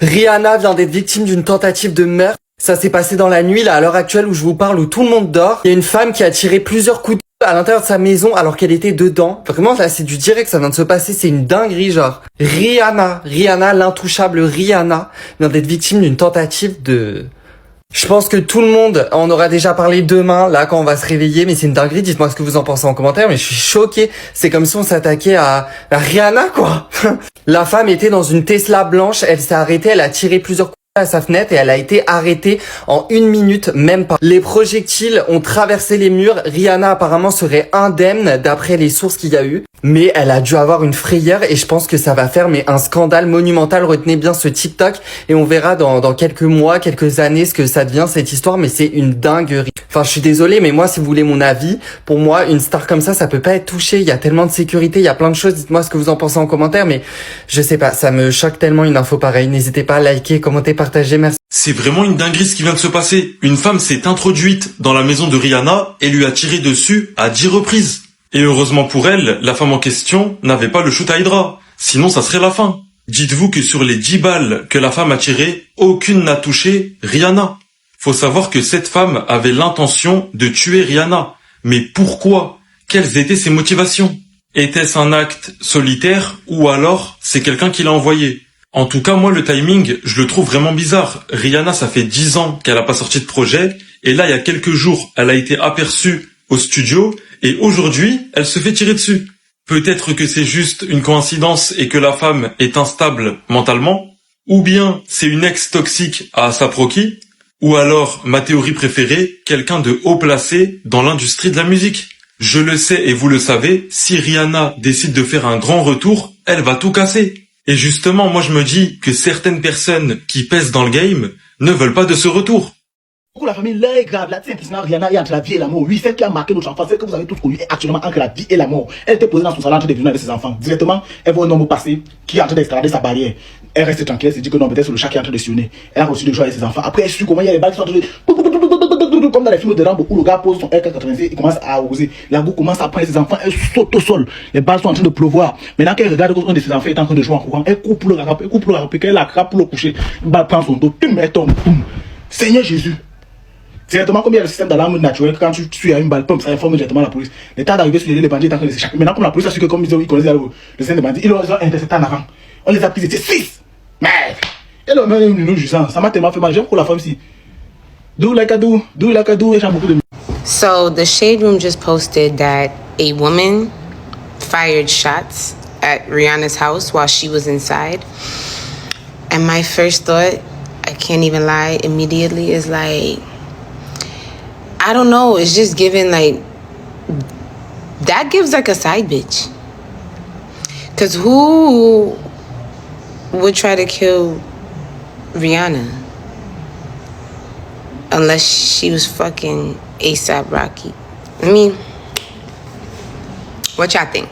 Rihanna vient d'être victime d'une tentative de meurtre. Ça s'est passé dans la nuit, là, à l'heure actuelle où je vous parle, où tout le monde dort. Il y a une femme qui a tiré plusieurs coups de feu à l'intérieur de sa maison alors qu'elle était dedans. Vraiment, là, c'est du direct, ça vient de se passer, c'est une dinguerie, genre. Rihanna, l'intouchable Rihanna, vient d'être victime d'une tentative de... Je pense que tout le monde en aura déjà parlé demain, là, quand on va se réveiller, mais c'est une dinguerie, dites-moi ce que vous en pensez en commentaire, mais je suis choqué. C'est comme si on s'attaquait à Rihanna, quoi. La femme était dans une Tesla blanche, elle s'est arrêtée, elle a tiré plusieurs coups à sa fenêtre et elle a été arrêtée en 1 minute, même pas. Les projectiles ont traversé les murs, Rihanna apparemment serait indemne d'après les sources qu'il y a eu. Mais elle a dû avoir une frayeur et je pense que ça va faire un scandale monumental. Retenez bien ce TikTok et on verra dans quelques mois, quelques années ce que ça devient cette histoire, mais c'est une dinguerie. Enfin, je suis désolée, mais moi, si vous voulez mon avis, pour moi, une star comme ça peut pas être touchée. Il y a tellement de sécurité, il y a plein de choses. Dites-moi ce que vous en pensez en commentaire, mais je sais pas, ça me choque tellement une info pareille. N'hésitez pas à liker, commenter, partager, merci. C'est vraiment une dinguerie ce qui vient de se passer. Une femme s'est introduite dans la maison de Rihanna et lui a tiré dessus à 10 reprises. Et heureusement pour elle, la femme en question n'avait pas le shoot à Hydra. Sinon, ça serait la fin. Dites-vous que sur les 10 balles que la femme a tirées, aucune n'a touché Rihanna. Faut savoir que cette femme avait l'intention de tuer Rihanna. Mais pourquoi? Quelles étaient ses motivations? Était-ce un acte solitaire ou alors c'est quelqu'un qui l'a envoyé? En tout cas, moi, le timing, je le trouve vraiment bizarre. Rihanna, ça fait 10 ans qu'elle a pas sorti de projet. Et là, il y a quelques jours, elle a été aperçue au studio. Et aujourd'hui, elle se fait tirer dessus. Peut-être que c'est juste une coïncidence et que la femme est instable mentalement. Ou bien c'est une ex toxique à ASAP Rocky. Ou alors, ma théorie préférée, quelqu'un de haut placé dans l'industrie de la musique. Je le sais et vous le savez, si Rihanna décide de faire un grand retour, elle va tout casser. Et justement, moi je me dis que certaines personnes qui pèsent dans le game ne veulent pas de ce retour. La famille, là est grave. Là, c'est Rihanna est entre la vie et la mort. Oui, celle qui a marqué notre enfance, celle que vous avez tous connue, est actuellement entre la vie et la mort. Elle était posée dans son salon en train de déjeuner avec ses enfants. Directement, elle voit un homme passer qui est en train d'escalader sa barrière. Elle reste tranquille, elle se dit que non, peut-être c'est le chat qui est en train de sillonner. Elle a reçu de jouer avec ses enfants. Après, elle suit comment il y a les balles qui sont en train de... Comme dans les films de Rambo où le gars pose son RK-86 et commence à arroser. La go commence à prendre ses enfants, elle saute au sol. Les balles sont en train de pleuvoir. Maintenant qu'elle regarde qu'un de ses enfants est en train de jouer en courant, elle coupe le rattraper, qu'elle l'attrape pour le coucher. Une balle prend son dos, elle tombe. Seigneur Jésus. Directement, comme il y a le système d'alarme naturel, quand tu suis à une balle, ça informe directement la police. L'état d'arriver sur les bandits est en train de s'échapper. Maintenant, comme la police a su que comme ils connaissaient le système des bandits, ils ont intercepté en avant. On les a pris, c'était 6. Merde. Et le même nous jouissant. Ça m'a tellement fait mal. J'aime pour la femme ici. Do like I do, et j'aime beaucoup de... So the Shade Room just posted that a woman fired shots at Rihanna's house while she was inside. And my first thought, I can't even lie, immediately is like, I don't know, it's just giving like, that gives like a side bitch. Cause who would try to kill Rihanna? Unless she was fucking ASAP Rocky. I mean, what y'all think?